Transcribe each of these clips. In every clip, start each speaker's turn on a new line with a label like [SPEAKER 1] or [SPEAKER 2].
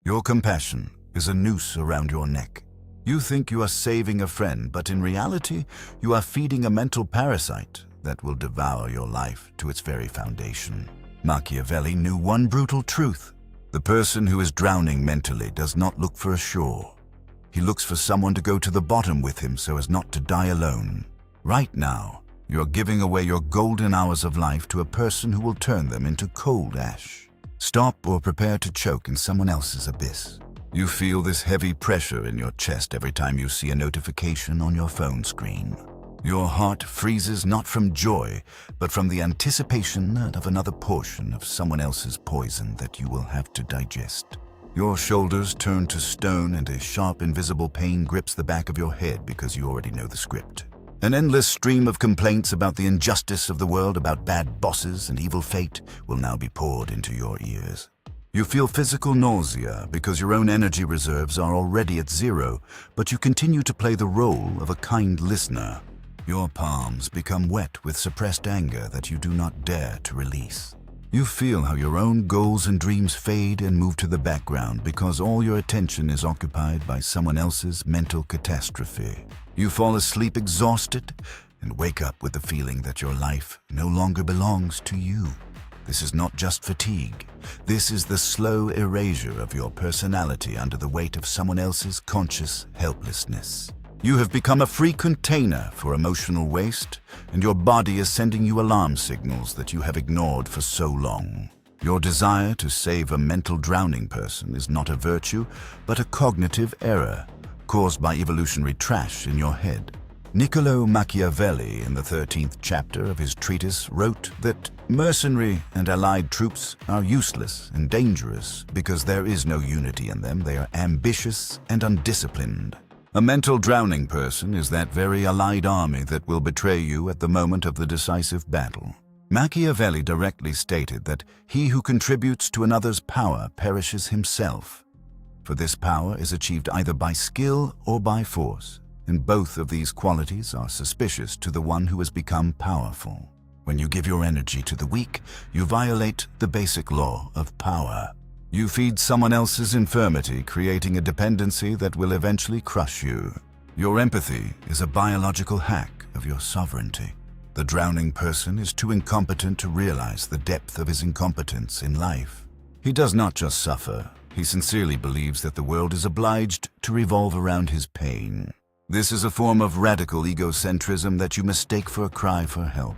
[SPEAKER 1] Your compassion is a noose around your neck. You think you are saving a friend, but in reality, you are feeding a mental parasite that will devour your life to its very foundation. Machiavelli knew one brutal truth. The person who is drowning mentally does not look for a shore. He looks for someone to go to the bottom with him so as not to die alone. Right now, you're giving away your golden hours of life to a person who will turn them into cold ash. Stop or prepare to choke in someone else's abyss. You feel this heavy pressure in your chest every time you see a notification on your phone screen. Your heart freezes not from joy, but from the anticipation of another portion of someone else's poison that you will have to digest. Your shoulders turn to stone and a sharp, invisible pain grips the back of your head because you already know the script. An endless stream of complaints about the injustice of the world, about bad bosses and evil fate, will now be poured into your ears. You feel physical nausea because your own energy reserves are already at zero, but you continue to play the role of a kind listener. Your palms become wet with suppressed anger that you do not dare to release. You feel how your own goals and dreams fade and move to the background because all your attention is occupied by someone else's mental catastrophe. You fall asleep exhausted and wake up with the feeling that your life no longer belongs to you. This is not just fatigue. This is the slow erasure of your personality under the weight of someone else's conscious helplessness. You have become a free container for emotional waste, and your body is sending you alarm signals that you have ignored for so long. Your desire to save a mental drowning person is not a virtue, but a cognitive error caused by evolutionary trash in your head. Niccolò Machiavelli, in the 13th chapter of his treatise, wrote that mercenary and allied troops are useless and dangerous because there is no unity in them. They are ambitious and undisciplined. A mental drowning person is that very allied army that will betray you at the moment of the decisive battle. Machiavelli directly stated that he who contributes to another's power perishes himself, for this power is achieved either by skill or by force, and both of these qualities are suspicious to the one who has become powerful. When you give your energy to the weak, you violate the basic law of power. You feed someone else's infirmity, creating a dependency that will eventually crush you. Your empathy is a biological hack of your sovereignty. The drowning person is too incompetent to realize the depth of his incompetence in life. He does not just suffer, he sincerely believes that the world is obliged to revolve around his pain. This is a form of radical egocentrism that you mistake for a cry for help.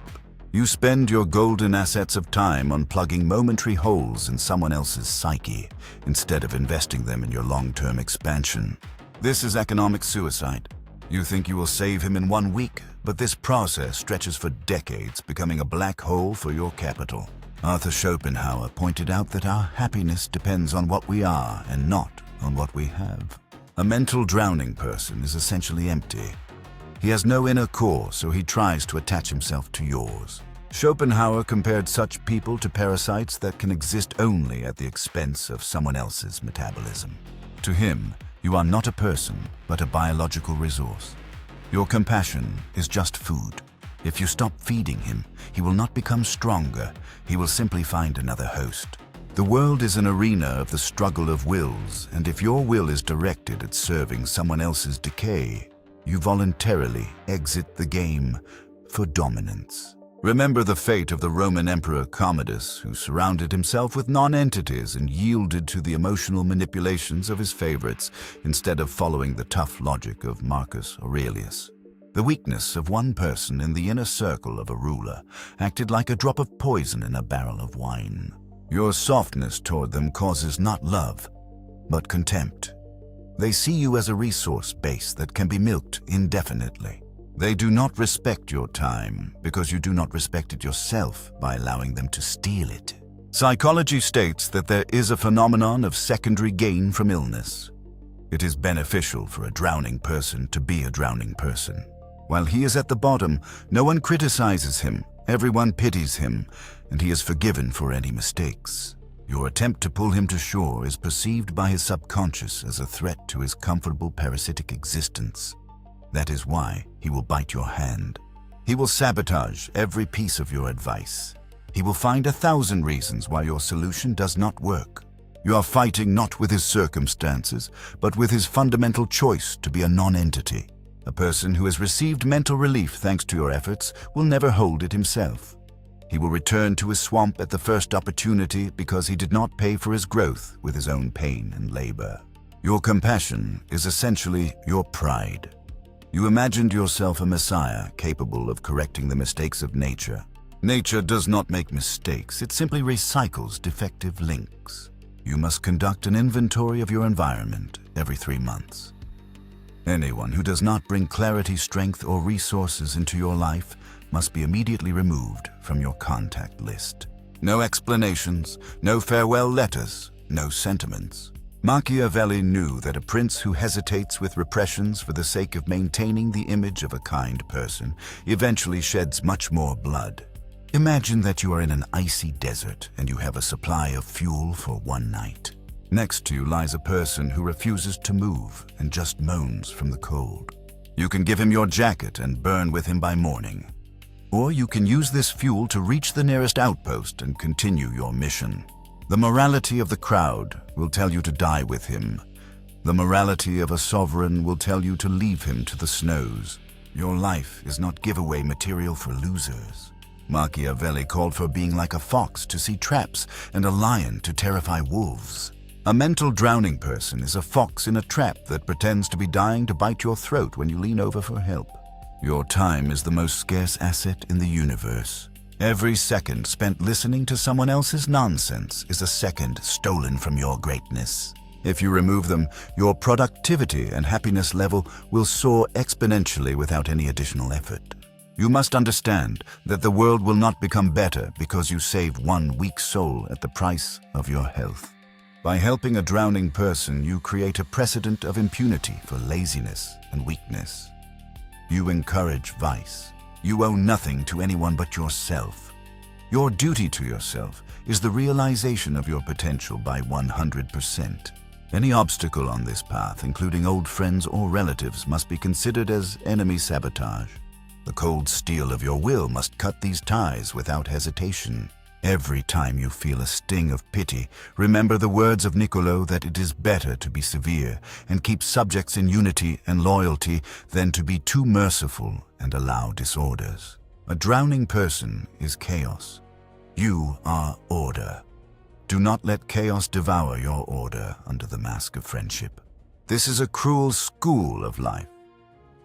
[SPEAKER 1] You spend your golden assets of time on plugging momentary holes in someone else's psyche, instead of investing them in your long-term expansion. This is economic suicide. You think you will save him in 1 week, but this process stretches for decades, becoming a black hole for your capital. Arthur Schopenhauer pointed out that our happiness depends on what we are and not on what we have. A mental drowning person is essentially empty. He has no inner core, so he tries to attach himself to yours. Schopenhauer compared such people to parasites that can exist only at the expense of someone else's metabolism. To him, you are not a person, but a biological resource. Your compassion is just food. If you stop feeding him, he will not become stronger. He will simply find another host. The world is an arena of the struggle of wills, and if your will is directed at serving someone else's decay, you voluntarily exit the game for dominance. Remember the fate of the Roman Emperor Commodus, who surrounded himself with non-entities and yielded to the emotional manipulations of his favorites instead of following the tough logic of Marcus Aurelius. The weakness of one person in the inner circle of a ruler acted like a drop of poison in a barrel of wine. Your softness toward them causes not love, but contempt. They see you as a resource base that can be milked indefinitely. They do not respect your time because you do not respect it yourself by allowing them to steal it. Psychology states that there is a phenomenon of secondary gain from illness. It is beneficial for a drowning person to be a drowning person. While he is at the bottom, no one criticizes him, everyone pities him, and he is forgiven for any mistakes. Your attempt to pull him to shore is perceived by his subconscious as a threat to his comfortable parasitic existence. That is why he will bite your hand. He will sabotage every piece of your advice. He will find 1,000 reasons why your solution does not work. You are fighting not with his circumstances, but with his fundamental choice to be a non-entity. A person who has received mental relief thanks to your efforts will never hold it himself. He will return to his swamp at the first opportunity because he did not pay for his growth with his own pain and labor. Your compassion is essentially your pride. You imagined yourself a messiah capable of correcting the mistakes of nature. Nature does not make mistakes, it simply recycles defective links. You must conduct an inventory of your environment every 3 months. Anyone who does not bring clarity, strength, or resources into your life must be immediately removed from your contact list. No explanations, no farewell letters, no sentiments. Machiavelli knew that a prince who hesitates with repressions for the sake of maintaining the image of a kind person eventually sheds much more blood. Imagine that you are in an icy desert and you have a supply of fuel for 1 night. Next to you lies a person who refuses to move and just moans from the cold. You can give him your jacket and burn with him by morning. Or you can use this fuel to reach the nearest outpost and continue your mission. The morality of the crowd will tell you to die with him. The morality of a sovereign will tell you to leave him to the snows. Your life is not giveaway material for losers. Machiavelli called for being like a fox to see traps and a lion to terrify wolves. A mental drowning person is a fox in a trap that pretends to be dying to bite your throat when you lean over for help. Your time is the most scarce asset in the universe. Every second spent listening to someone else's nonsense is a second stolen from your greatness. If you remove them, your productivity and happiness level will soar exponentially without any additional effort. You must understand that the world will not become better because you save one weak soul at the price of your health. By helping a drowning person, you create a precedent of impunity for laziness and weakness. You encourage vice. You owe nothing to anyone but yourself. Your duty to yourself is the realization of your potential by 100%. Any obstacle on this path, including old friends or relatives, must be considered as enemy sabotage. The cold steel of your will must cut these ties without hesitation. Every time you feel a sting of pity, remember the words of Niccolò that it is better to be severe and keep subjects in unity and loyalty than to be too merciful and allow disorders. A drowning person is chaos. You are order. Do not let chaos devour your order under the mask of friendship. This is a cruel school of life,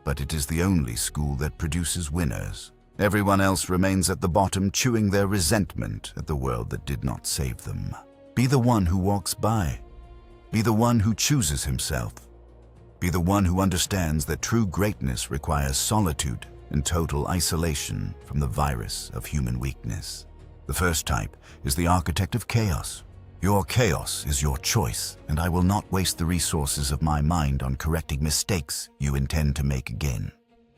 [SPEAKER 1] but it is the only school that produces winners. Everyone else remains at the bottom, chewing their resentment at the world that did not save them. Be the one who walks by. Be the one who chooses himself. Be the one who understands that true greatness requires solitude and total isolation from the virus of human weakness. The first type is the architect of chaos. Your chaos is your choice, and I will not waste the resources of my mind on correcting mistakes you intend to make again.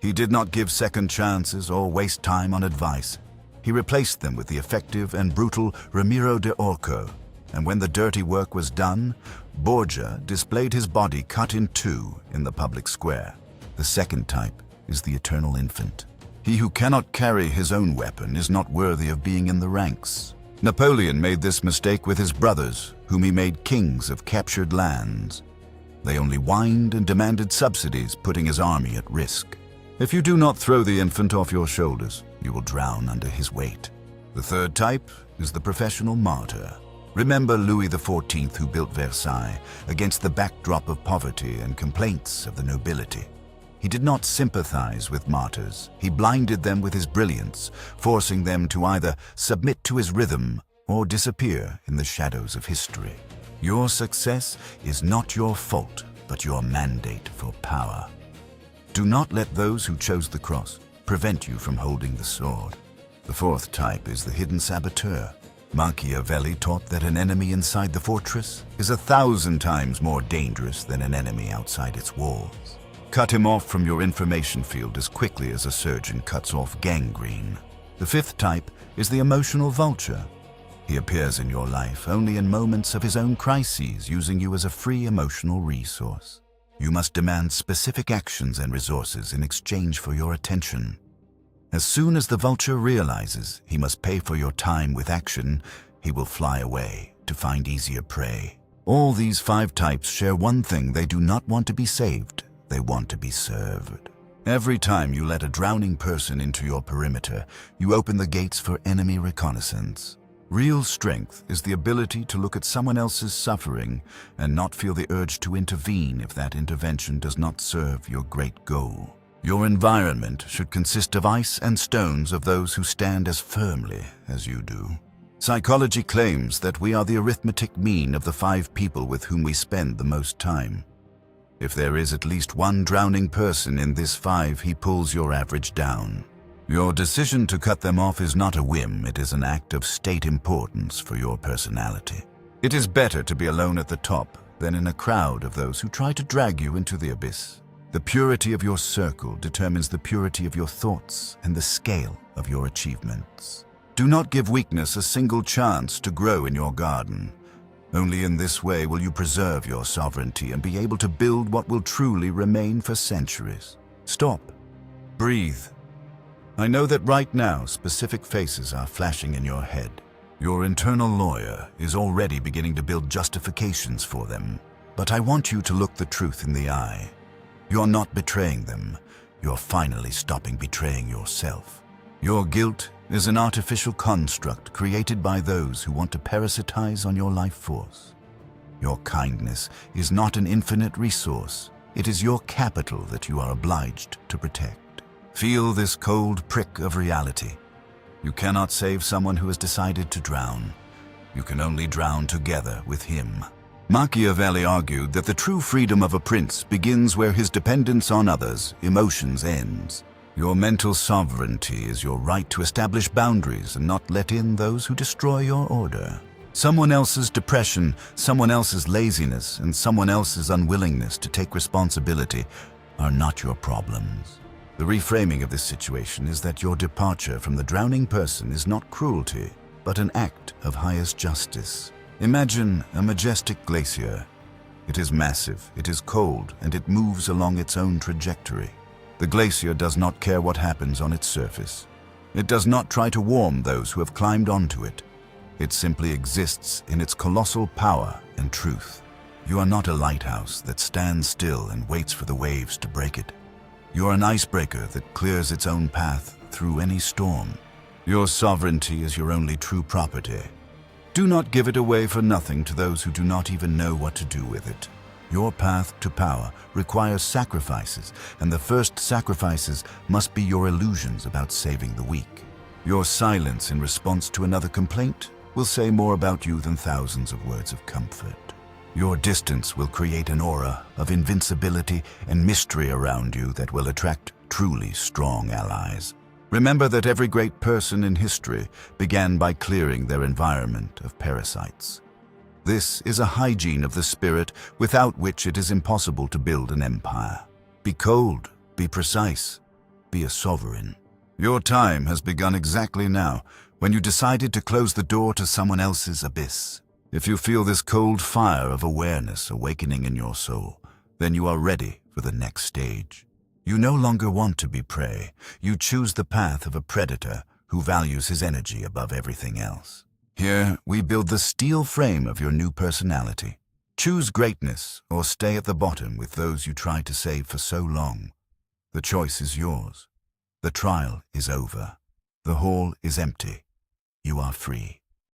[SPEAKER 1] He did not give second chances or waste time on advice. He replaced them with the effective and brutal Ramiro de Orco, and when the dirty work was done, Borgia displayed his body cut in two in the public square. The second type is the eternal infant. He who cannot carry his own weapon is not worthy of being in the ranks. Napoleon made this mistake with his brothers, whom he made kings of captured lands. They only whined and demanded subsidies, putting his army at risk. If you do not throw the infant off your shoulders, you will drown under his weight. The third type is the professional martyr. Remember Louis XIV, who built Versailles against the backdrop of poverty and complaints of the nobility. He did not sympathize with martyrs. He blinded them with his brilliance, forcing them to either submit to his rhythm or disappear in the shadows of history. Your success is not your fault, but your mandate for power. Do not let those who chose the cross prevent you from holding the sword. The fourth type is the hidden saboteur. Machiavelli taught that an enemy inside the fortress is 1,000 times more dangerous than an enemy outside its walls. Cut him off from your information field as quickly as a surgeon cuts off gangrene. The fifth type is the emotional vulture. He appears in your life only in moments of his own crises, using you as a free emotional resource. You must demand specific actions and resources in exchange for your attention. As soon as the vulture realizes he must pay for your time with action, he will fly away to find easier prey. All these 5 types share one thing: they do not want to be saved, they want to be served. Every time you let a drowning person into your perimeter, you open the gates for enemy reconnaissance. Real strength is the ability to look at someone else's suffering and not feel the urge to intervene if that intervention does not serve your great goal. Your environment should consist of ice and stones of those who stand as firmly as you do. Psychology claims that we are the arithmetic mean of the 5 people with whom we spend the most time. If there is at least one drowning person in this 5, he pulls your average down. Your decision to cut them off is not a whim, it is an act of state importance for your personality. It is better to be alone at the top than in a crowd of those who try to drag you into the abyss. The purity of your circle determines the purity of your thoughts and the scale of your achievements. Do not give weakness a single chance to grow in your garden. Only in this way will you preserve your sovereignty and be able to build what will truly remain for centuries. Stop. Breathe. I know that right now specific faces are flashing in your head. Your internal lawyer is already beginning to build justifications for them. But I want you to look the truth in the eye. You're not betraying them. You're finally stopping betraying yourself. Your guilt is an artificial construct created by those who want to parasitize on your life force. Your kindness is not an infinite resource. It is your capital that you are obliged to protect. Feel this cold prick of reality. You cannot save someone who has decided to drown. You can only drown together with him. Machiavelli argued that the true freedom of a prince begins where his dependence on others' emotions ends. Your mental sovereignty is your right to establish boundaries and not let in those who destroy your order. Someone else's depression, someone else's laziness, and someone else's unwillingness to take responsibility are not your problems. The reframing of this situation is that your departure from the drowning person is not cruelty, but an act of highest justice. Imagine a majestic glacier. It is massive, it is cold, and it moves along its own trajectory. The glacier does not care what happens on its surface. It does not try to warm those who have climbed onto it. It simply exists in its colossal power and truth. You are not a lighthouse that stands still and waits for the waves to break it. You are an icebreaker that clears its own path through any storm. Your sovereignty is your only true property. Do not give it away for nothing to those who do not even know what to do with it. Your path to power requires sacrifices, and the first sacrifices must be your illusions about saving the weak. Your silence in response to another complaint will say more about you than thousands of words of comfort. Your distance will create an aura of invincibility and mystery around you that will attract truly strong allies. Remember that every great person in history began by clearing their environment of parasites. This is a hygiene of the spirit without which it is impossible to build an empire. Be cold, be precise, be a sovereign. Your time has begun exactly now, when you decided to close the door to someone else's abyss. If you feel this cold fire of awareness awakening in your soul, then you are ready for the next stage. You no longer want to be prey. You choose the path of a predator who values his energy above everything else. Here, we build the steel frame of your new personality. Choose greatness or stay at the bottom with those you tried to save for so long. The choice is yours. The trial is over. The hall is empty. You are free.